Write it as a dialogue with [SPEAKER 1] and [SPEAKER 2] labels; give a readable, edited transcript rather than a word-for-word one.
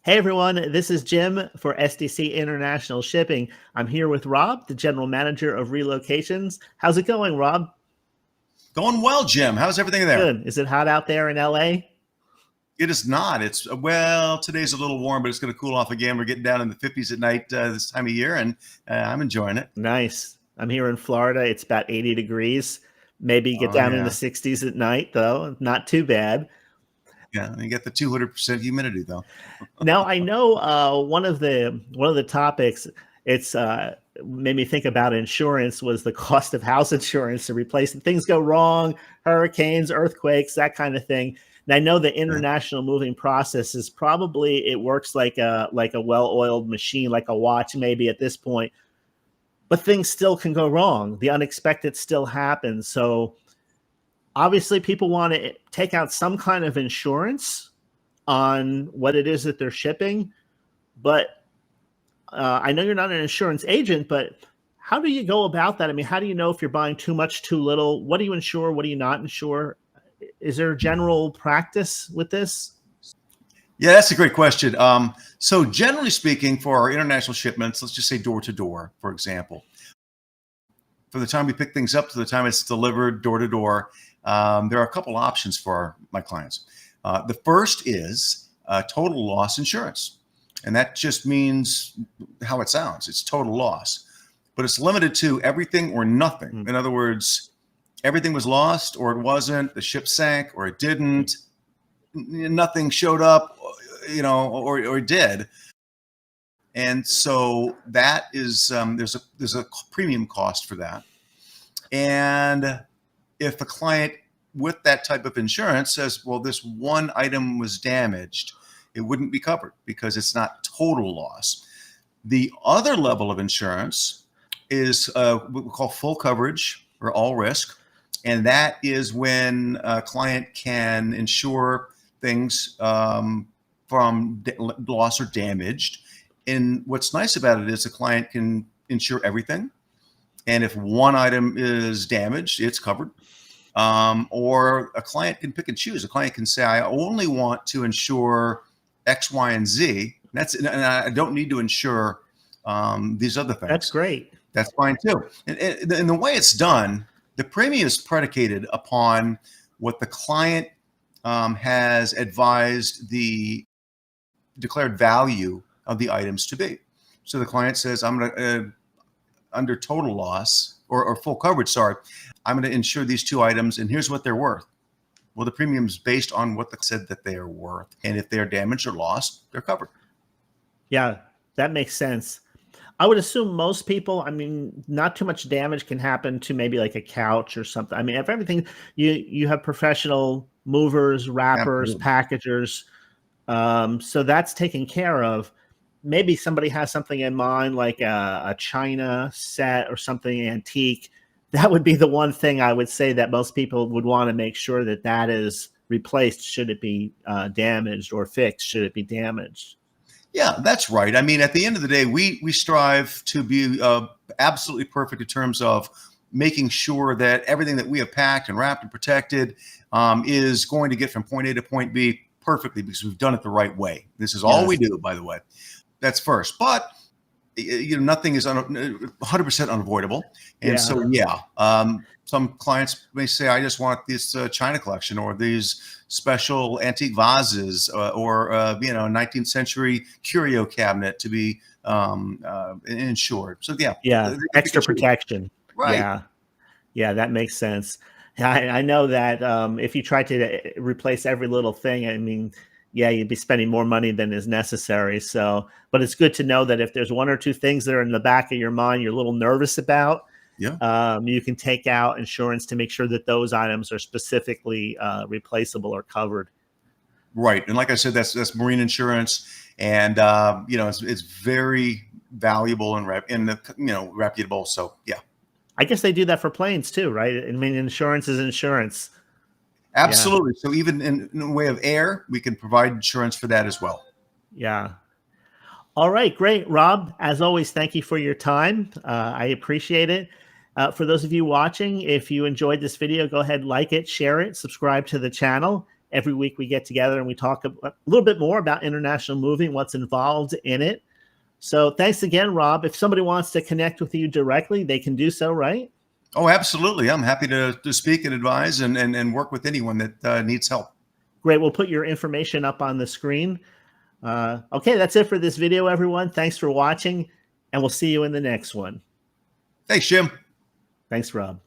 [SPEAKER 1] Hey everyone, this is Jim for SDC International Shipping. I'm here with Rob, the General Manager of Relocations. How's it going, Rob?
[SPEAKER 2] Going well, Jim. How's everything there?
[SPEAKER 1] Good. Is it hot out there in LA?
[SPEAKER 2] It is not. Well, today's a little warm, but it's going to cool off again. We're getting down in the 50s at night this time of year, and I'm enjoying it.
[SPEAKER 1] Nice. I'm here in Florida. It's about 80 degrees. Maybe get
[SPEAKER 2] Oh,
[SPEAKER 1] down in the
[SPEAKER 2] yeah.
[SPEAKER 1] 60s at night, though. Not too bad.
[SPEAKER 2] Yeah, you get the 200% humidity, though.
[SPEAKER 1] Now I know one of the topics it's made me think about insurance was the cost of house insurance to replace it. Things go wrong, hurricanes, earthquakes, that kind of thing. And I know the
[SPEAKER 2] Yeah.
[SPEAKER 1] international moving process is probably it works like a well-oiled machine, like a watch maybe at this point, but things still can go wrong. The unexpected still happens. So obviously people want to take out some kind of insurance on what it is that they're shipping. But I know you're not an insurance agent, but how do you go about that? I mean, how do you know if you're buying too much, too little? What do you insure? What do you not insure? Is there a general practice with this?
[SPEAKER 2] Yeah, that's a great question. So generally speaking, for our international shipments, let's just say door to door, for example, from the time we pick things up to the time it's delivered door to door, there are a couple options for my clients. The first is total loss insurance. And that just means how it sounds. It's total loss. But it's limited to everything or nothing. In other words, everything was lost or it wasn't, the ship sank or it didn't, nothing showed up, or did. And so that is, there's a premium cost for that. And if the client with that type of insurance says, well, this one item was damaged, it wouldn't be covered because it's not total loss. The other level of insurance is what we call full coverage or all risk. And that is when a client can insure things from loss or damaged. And what's nice about it is the client can insure everything. And if one item is damaged, it's covered. Or a client can pick and choose. A client can say, I only want to insure X, Y, and Z. And I don't need to insure these other things.
[SPEAKER 1] That's great.
[SPEAKER 2] That's fine too. And the way it's done, the premium is predicated upon what the client has advised the declared value of the items to be. So the client says, I'm going to, under total loss or full coverage, sorry, I'm going to insure these two items and here's what they're worth. Well, the premium is based on what they said that they are worth. And if they're damaged or lost, they're covered.
[SPEAKER 1] Yeah, that makes sense. I would assume most people, I mean, not too much damage can happen to maybe like a couch or something. I mean, if everything, you have professional movers, wrappers, packagers. So that's taken care of. Maybe somebody has something in mind like a China set or something antique. That would be the one thing I would say that most people would want to make sure that that is replaced should it be damaged or fixed should it be damaged.
[SPEAKER 2] Yeah, that's right. I mean, at the end of the day, we strive to be absolutely perfect in terms of making sure that everything that we have packed and wrapped and protected is going to get from point A to point B perfectly because we've done it the right way. This is all we do, by the way. That's first. But nothing is 100% unavoidable. And so, some clients may say, I just want this China collection or these special antique vases or 19th century curio cabinet to be insured. So,
[SPEAKER 1] extra protection.
[SPEAKER 2] Right.
[SPEAKER 1] Yeah, that makes sense. I know that if you try to replace every little thing, I mean, you'd be spending more money than is necessary. So, but it's good to know that if there's one or two things that are in the back of your mind you're a little nervous about, you can take out insurance to make sure that those items are specifically replaceable or covered.
[SPEAKER 2] Right, and like I said, that's marine insurance, and it's very valuable and reputable. So
[SPEAKER 1] I guess they do that for planes too, right? I mean, insurance is insurance.
[SPEAKER 2] Absolutely. So even in the way of air, we can provide insurance for that as well.
[SPEAKER 1] Yeah. All right, great. Rob, as always, thank you for your time. I appreciate it. For those of you watching, if you enjoyed this video, go ahead, like it, share it, subscribe to the channel, Every week we get together and we talk a little bit more about international moving, what's involved in it. So thanks again, Rob. If somebody wants to connect with you directly, they can do so, right?
[SPEAKER 2] Oh, absolutely. I'm happy to speak and advise and work with anyone that needs help.
[SPEAKER 1] Great. We'll put your information up on the screen. Okay, that's it for this video, everyone. Thanks for watching, and we'll see you in the next one.
[SPEAKER 2] Thanks, Jim.
[SPEAKER 1] Thanks, Rob.